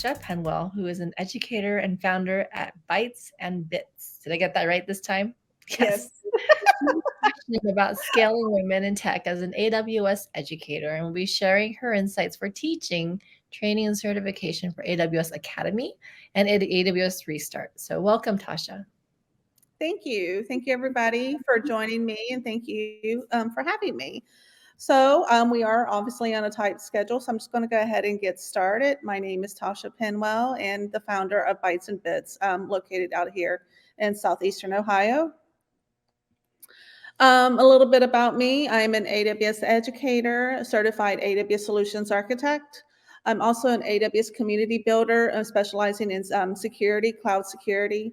Tasha Penwell, who is an educator and founder at Bytes and Bits. Did I get that right this time? Yes. She's passionate about scaling women in tech as an AWS educator, and will be sharing her insights for teaching, training, and certification for AWS Academy and AWS Restart. So, welcome, Tasha. Thank you. Thank you, everybody, for joining me, and thank you for having me. So we are obviously on a tight schedule, so I'm just going to go ahead and get started. My name is Tasha Penwell, and the founder of Bytes and Bits, located out here in southeastern Ohio. A little bit about me. I'm an AWS educator, a certified AWS solutions architect. I'm also an AWS community builder, specializing in security, cloud security.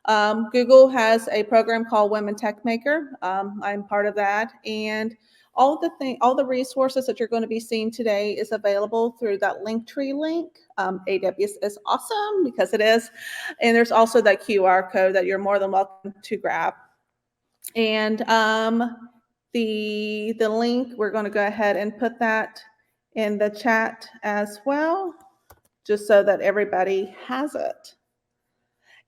Google has a program called Women Tech Maker. I'm part of that, and all the resources that you're going to be seeing today is available through that Linktree link. AWS is awesome because it is, and there's also that QR code that you're more than welcome to grab. And the link, we're going to go ahead and put that in the chat as well, just so that everybody has it.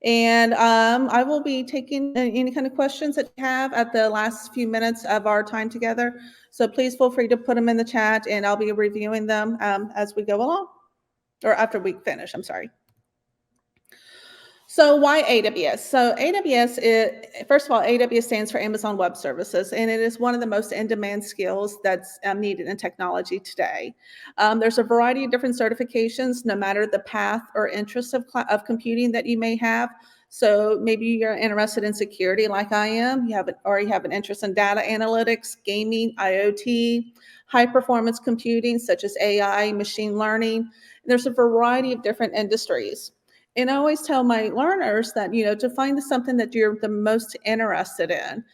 And I will be taking any kind of questions that you have at the last few minutes of our time together. So please feel free to put them in the chat, and I'll be reviewing them as we go along, or after we finish, I'm sorry. So why AWS? So first of all, AWS stands for Amazon Web Services, and it is one of the most in-demand skills that's needed in technology today. There's a variety of different certifications, no matter the path or interest of computing that you may have. So maybe you're interested in security like I am, you have an interest in data analytics, gaming, IoT, high-performance computing, such as AI, machine learning. There's a variety of different industries. And I always tell my learners that, to find something that you're the most interested in.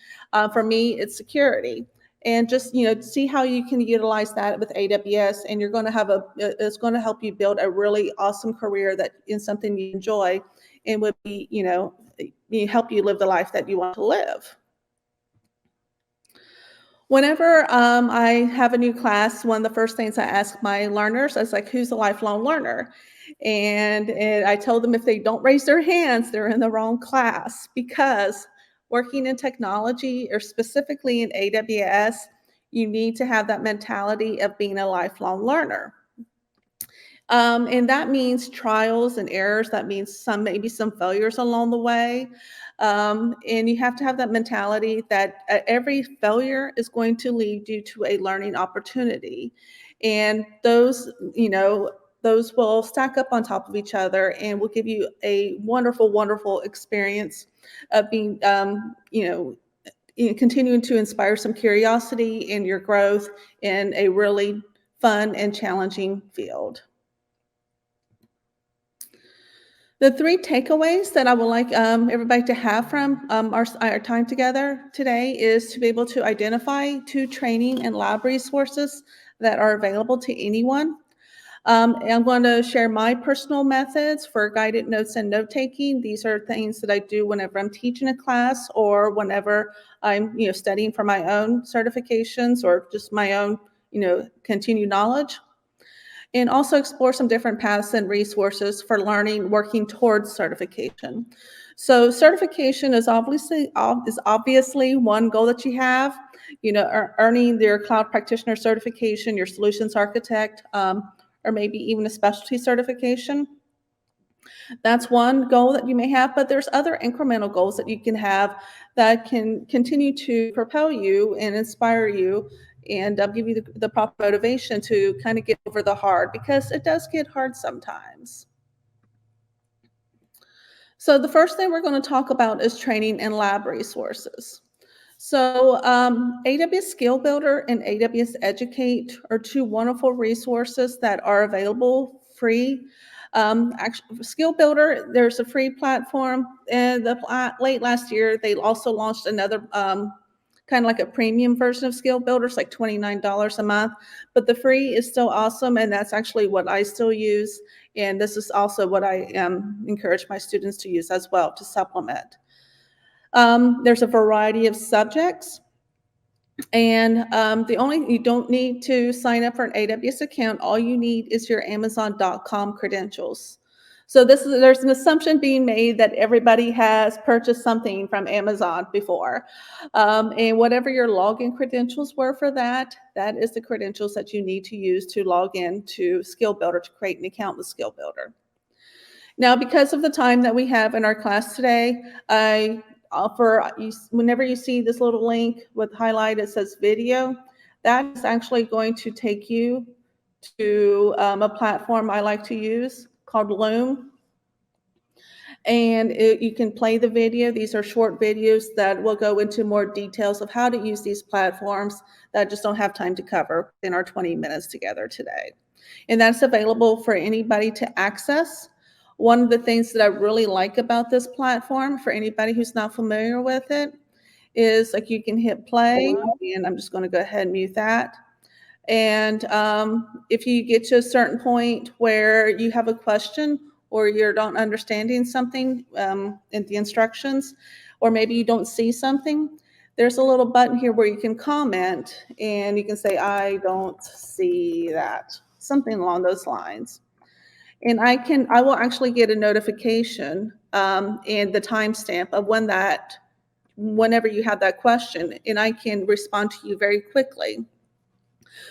For me, it's security. And just, see how you can utilize that with AWS, and you're going to it's going to help you build a really awesome career that in something you enjoy, and would be, help you live the life that you want to live. Whenever I have a new class, one of the first things I ask my learners is like, who's a lifelong learner? And I tell them if they don't raise their hands, they're in the wrong class, because working in technology, or specifically in AWS, you need to have that mentality of being a lifelong learner. And that means trials and errors. That means maybe some failures along the way. And you have to have that mentality that every failure is going to lead you to a learning opportunity. And those will stack up on top of each other and will give you a wonderful, wonderful experience of being, continuing to inspire some curiosity in your growth in a really fun and challenging field. The three takeaways that I would like everybody to have from our time together today is to be able to identify 2 training and lab resources that are available to anyone. I'm going to share my personal methods for guided notes and note-taking. These are things that I do whenever I'm teaching a class, or whenever I'm studying for my own certifications, or just my own continued knowledge. And also explore some different paths and resources for working towards certification. So certification is obviously one goal that you have, earning your cloud practitioner certification, your solutions architect, or maybe even a specialty certification. That's one goal that you may have, but there's other incremental goals that you can have that can continue to propel you and inspire you, and give you the proper motivation to kind of get over the hard, because it does get hard sometimes. So the first thing we're going to talk about is training and lab resources. So AWS Skill Builder and AWS Educate are 2 wonderful resources that are available free. Skill Builder, there's a free platform, and late last year they also launched another kind of like a premium version of Skill Builder. It's like $29 a month, but the free is still awesome, and that's actually what I still use, and this is also what I encourage my students to use as well, to supplement. There's a variety of subjects, and you don't need to sign up for an AWS account. All you need is your Amazon.com credentials. So there's an assumption being made that everybody has purchased something from Amazon before. And whatever your login credentials were for that, that is the credentials that you need to use to log in to Skill Builder to create an account with Skill Builder. Now, because of the time that we have in our class today, I offer, whenever you see this little link with highlight, it says video, that is actually going to take you to a platform I like to use called Loom. And you can play the video. These are short videos that will go into more details of how to use these platforms that I just don't have time to cover in our 20 minutes together today. And that's available for anybody to access. One of the things that I really like about this platform, for anybody who's not familiar with it, is like you can hit play, and I'm just going to go ahead and mute that. And if you get to a certain point where you have a question or you're not understanding something in the instructions, or maybe you don't see something, there's a little button here where you can comment and you can say, I don't see that, something along those lines. And I will actually get a notification and the timestamp of whenever you have that question, and I can respond to you very quickly.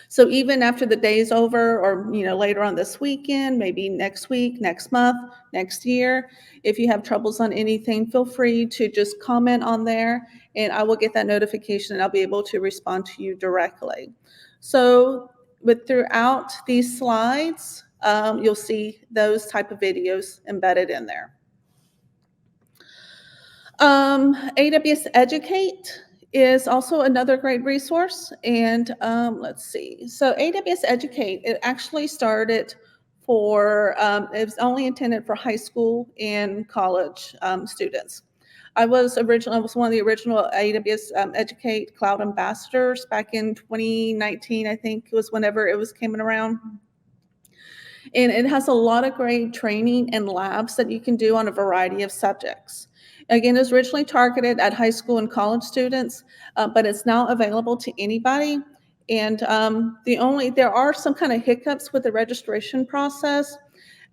So even after the day's over, or later on this weekend, maybe next week, next month, next year, if you have troubles on anything, feel free to just comment on there and I will get that notification and I'll be able to respond to you directly. So throughout these slides, you'll see those type of videos embedded in there. AWS Educate is also another great resource. And let's see. So AWS Educate, it actually started it was only intended for high school and college students. I was one of the original AWS Educate Cloud ambassadors back in 2019, I think was whenever it was coming around. And it has a lot of great training and labs that you can do on a variety of subjects. Again, it was originally targeted at high school and college students, but it's now available to anybody. And there are some kind of hiccups with the registration process,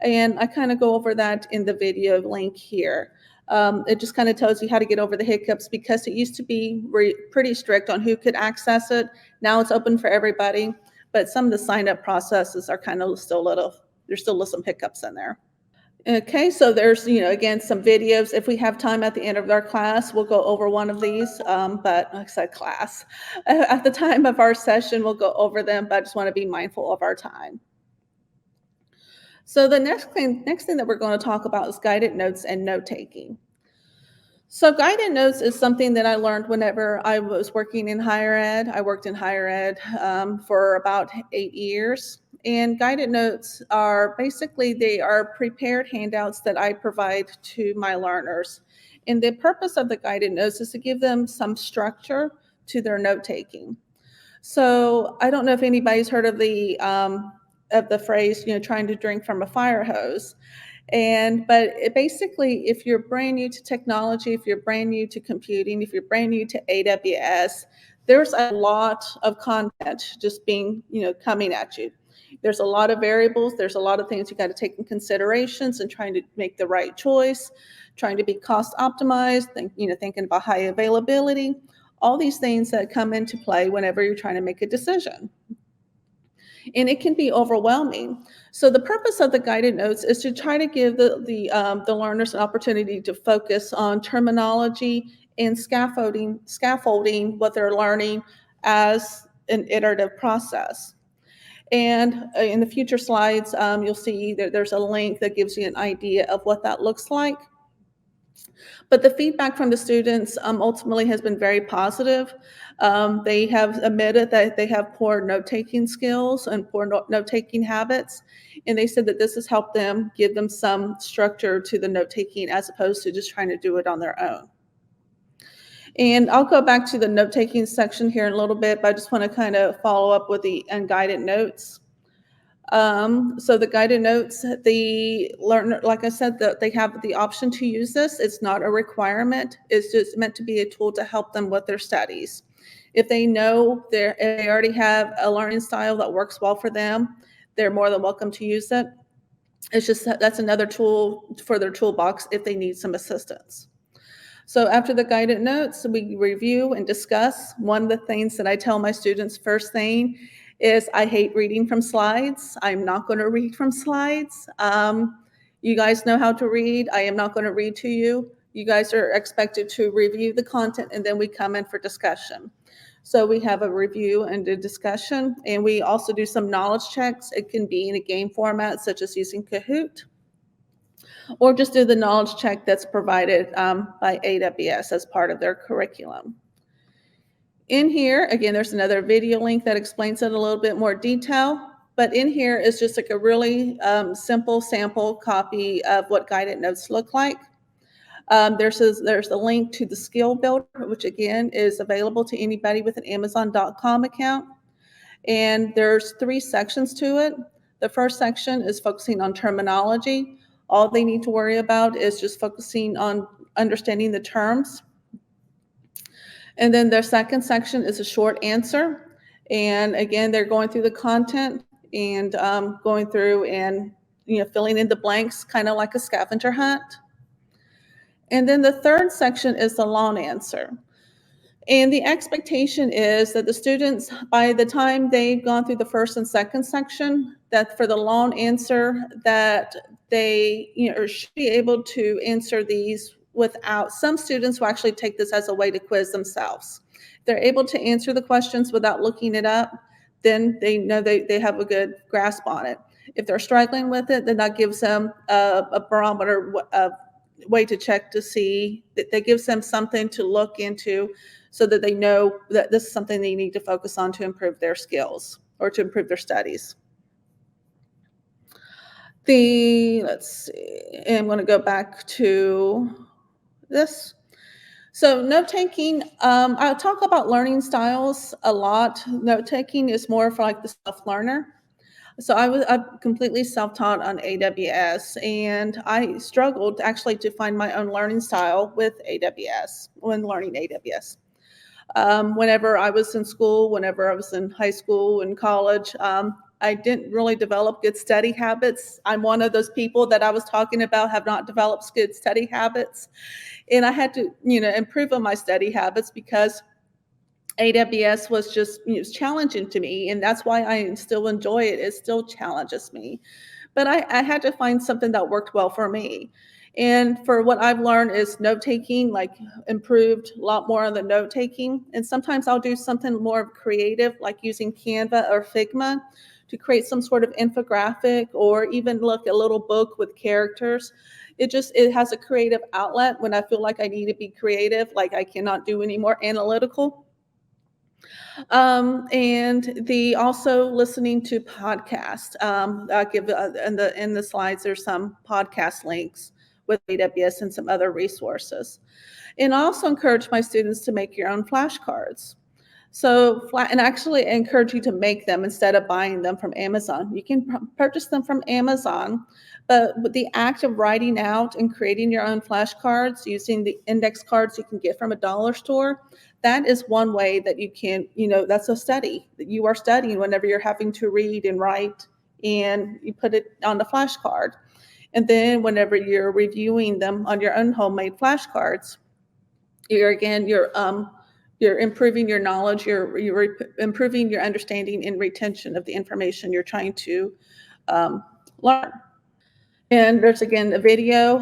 and I kind of go over that in the video link here. It just kind of tells you how to get over the hiccups because it used to be pretty strict on who could access it. Now it's open for everybody, but some of the sign-up processes are kind of there's still some hiccups in there. Okay, so there's, again, some videos. If we have time at the end of our class, we'll go over one of these, but like I said, class. At the time of our session, we'll go over them, but I just want to be mindful of our time. So the next thing that we're going to talk about is guided notes and note-taking. So guided notes is something that I learned whenever I was working in higher ed. I worked in higher ed for about 8 years. And guided notes are they are prepared handouts that I provide to my learners. And the purpose of the guided notes is to give them some structure to their note-taking. So I don't know if anybody's heard of the phrase, trying to drink from a fire hose. But basically, if you're brand new to technology, if you're brand new to computing, if you're brand new to AWS, there's a lot of content just being, coming at you. There's a lot of variables. There's a lot of things you got to take in considerations and trying to make the right choice, trying to be cost optimized, thinking about high availability, all these things that come into play whenever you're trying to make a decision. And it can be overwhelming. So the purpose of the guided notes is to try to give the learners an opportunity to focus on terminology and scaffolding what they're learning as an iterative process. And in the future slides, you'll see that there's a link that gives you an idea of what that looks like. But the feedback from the students ultimately has been very positive. They have admitted that they have poor note-taking skills and poor note-taking habits. And they said that this has helped them give them some structure to the note-taking as opposed to just trying to do it on their own. And I'll go back to the note-taking section here in a little bit, but I just want to kind of follow up with the unguided notes. So the guided notes, the learner, like I said, they have the option to use this. It's not a requirement. It's just meant to be a tool to help them with their studies. If they know if they already have a learning style that works well for them, they're more than welcome to use it. It's just that's another tool for their toolbox if they need some assistance. So after the guided notes, we review and discuss. One of the things that I tell my students first thing is I hate reading from slides. I'm not going to read from slides. You guys know how to read. I am not going to read to you. You guys are expected to review the content, and then we come in for discussion. So we have a review and a discussion, and we also do some knowledge checks. It can be in a game format, such as using Kahoot, or just do the knowledge check that's provided by AWS as part of their curriculum. In here, again, there's another video link that explains it a little bit more detail, but in here is just like a really simple sample copy of what guided notes look like. There's a link to the skill builder, which again is available to anybody with an Amazon.com account. And there's 3 sections to it. The first section is focusing on terminology. All they need to worry about is just focusing on understanding the terms. And then their second section is a short answer. And again, they're going through the content and going through and filling in the blanks, kind of like a scavenger hunt. And then the third section is the long answer. And the expectation is that the students, by the time they've gone through the first and second section, that for the long answer, that they should be able to answer these without, some students will actually take this as a way to quiz themselves. If they're able to answer the questions without looking it up, then they know they have a good grasp on it. If they're struggling with it, then that gives them a barometer, a way to check to see, that gives them something to look into so that they know that this is something they need to focus on to improve their skills or to improve their studies. Let's see, and I'm going to go back to this. So note-taking, I'll talk about learning styles a lot. Note-taking is more for like the self-learner. So I'm completely self-taught on AWS, and I struggled actually to find my own learning style with AWS when learning AWS. Whenever I was in school, whenever I was in high school and college, I didn't really develop good study habits. I'm one of those people that I was talking about have not developed good study habits. And I had to, improve on my study habits because AWS was just challenging to me. And that's why I still enjoy it. It still challenges me. But I had to find something that worked well for me. And for what I've learned is note-taking, like improved a lot more on the note-taking. And sometimes I'll do something more creative, like using Canva or Figma to create some sort of infographic, or even look a little book with characters. It has a creative outlet when I feel like I need to be creative, like I cannot do any more analytical. And also listening to podcasts. I'll give in the slides, there's some podcast links with AWS and some other resources. And I also encourage my students to make your own flashcards. And actually encourage you to make them instead of buying them from Amazon. You can purchase them from Amazon, but with the act of writing out and creating your own flashcards using the index cards you can get from a dollar store, that is one way that you can, that's a study that you are studying whenever you're having to read and write, and you put it on the flashcard. And then whenever you're reviewing them on your own homemade flashcards, you're improving your knowledge, you're improving your understanding and retention of the information you're trying to learn. And there's, again, a video.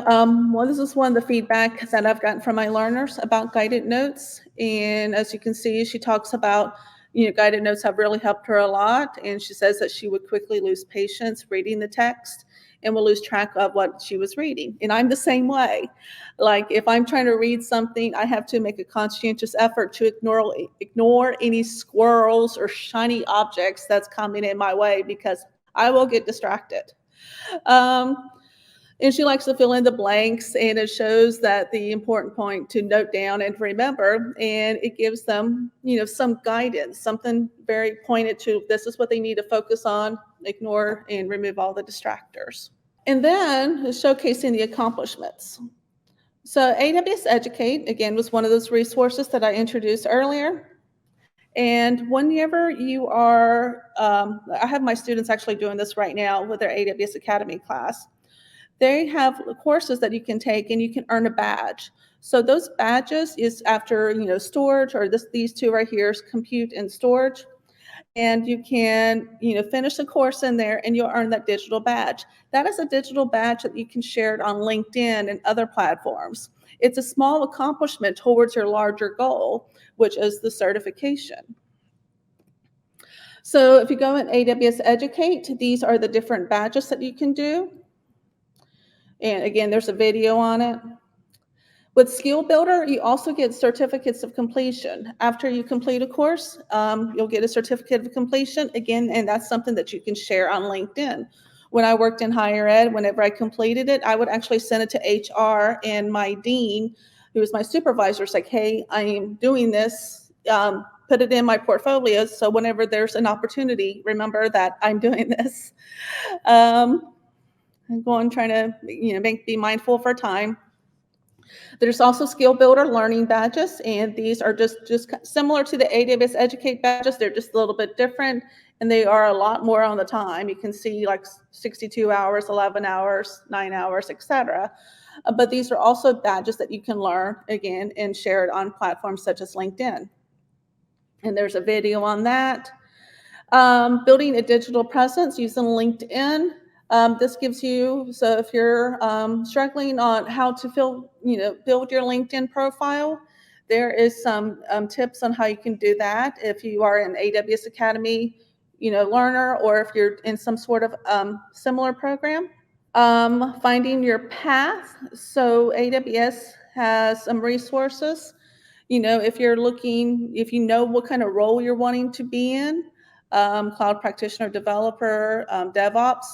This is one of the feedback that I've gotten from my learners about guided notes. And as you can see, she talks about, guided notes have really helped her a lot. And she says that she would quickly lose patience reading the text and will lose track of what she was reading. And I'm the same way. Like if I'm trying to read something, I have to make a conscientious effort to ignore any squirrels or shiny objects that's coming in my way, because I will get distracted. And she likes to fill in the blanks, and it shows that the important point to note down and remember, and it gives them, some guidance, something very pointed to, this is what they need to focus on, ignore and remove all the distractors. And then showcasing the accomplishments. So AWS Educate, again, was one of those resources that I introduced earlier. And whenever you are, I have my students actually doing this right now with their AWS Academy class. They have courses that you can take and you can earn a badge. So those badges is after, storage, or these two right here is compute and storage. And you can, finish the course in there and you'll earn that digital badge. That is a digital badge that you can share it on LinkedIn and other platforms. It's a small accomplishment towards your larger goal, which is the certification. So if you go in AWS Educate, these are the different badges that you can do. And again, there's a video on it. With Skill Builder, you also get certificates of completion. After you complete a course, you'll get a certificate of completion again, and that's something that you can share on LinkedIn. When I worked in higher ed, whenever I completed it, I would actually send it to HR, and my dean, who was my supervisor, is like, hey, I am doing this. Put it in my portfolio, so whenever there's an opportunity, remember that I'm doing this. I'm going, trying to, be mindful of our time. There's also Skill Builder learning badges, and these are just similar to the AWS Educate badges. They're just a little bit different, and they are a lot more on the time. You can see like 62 hours, 11 hours, 9 hours, etc. But these are also badges that you can learn, again, and share it on platforms such as LinkedIn. And there's a video on that. Building a digital presence using LinkedIn. This gives you, so if you're struggling on how to build your LinkedIn profile, there is some tips on how you can do that if you are an AWS Academy learner, or if you're in some sort of similar program. Finding your path. So AWS has some resources. If you're looking, if you know what kind of role you're wanting to be in, cloud practitioner, developer, DevOps,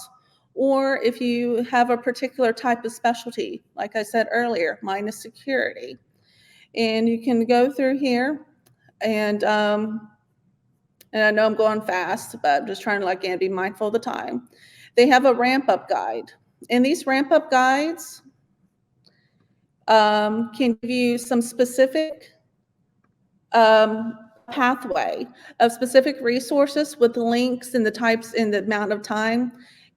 or if you have a particular type of specialty, like I said earlier, mine is security. And you can go through here, and I know I'm going fast, but I'm just trying to again be mindful of the time. They have a ramp-up guide, and these ramp-up guides can give you some specific pathway of specific resources with the links and the types and the amount of time.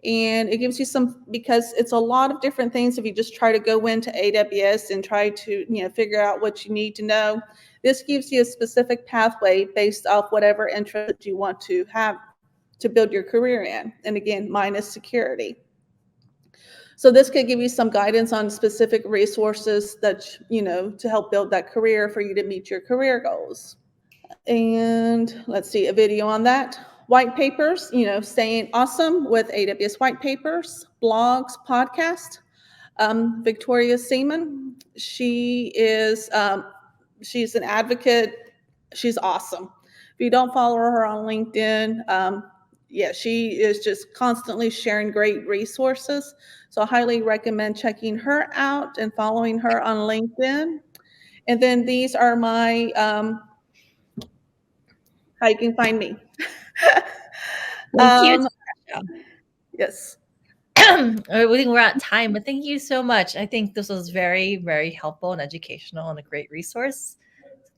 And it gives you some, because it's a lot of different things. If you just try to go into AWS and try to figure out what you need to know, this gives you a specific pathway based off whatever interest you want to have to build your career in. And again, mine is security. So this could give you some guidance on specific resources that, to help build that career for you to meet your career goals. And let's see, a video on that. White papers, staying awesome with AWS white papers, blogs, podcast. Victoria Seaman, she's an advocate. She's awesome. If you don't follow her on LinkedIn, she is just constantly sharing great resources. So I highly recommend checking her out and following her on LinkedIn. And then these are my how you can find me. Thank you. Yes. I think we're out of time, but thank you so much. I think this was very, very helpful and educational and a great resource.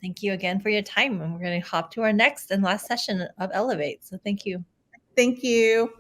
Thank you again for your time. And we're going to hop to our next and last session of Elevate. So thank you. Thank you.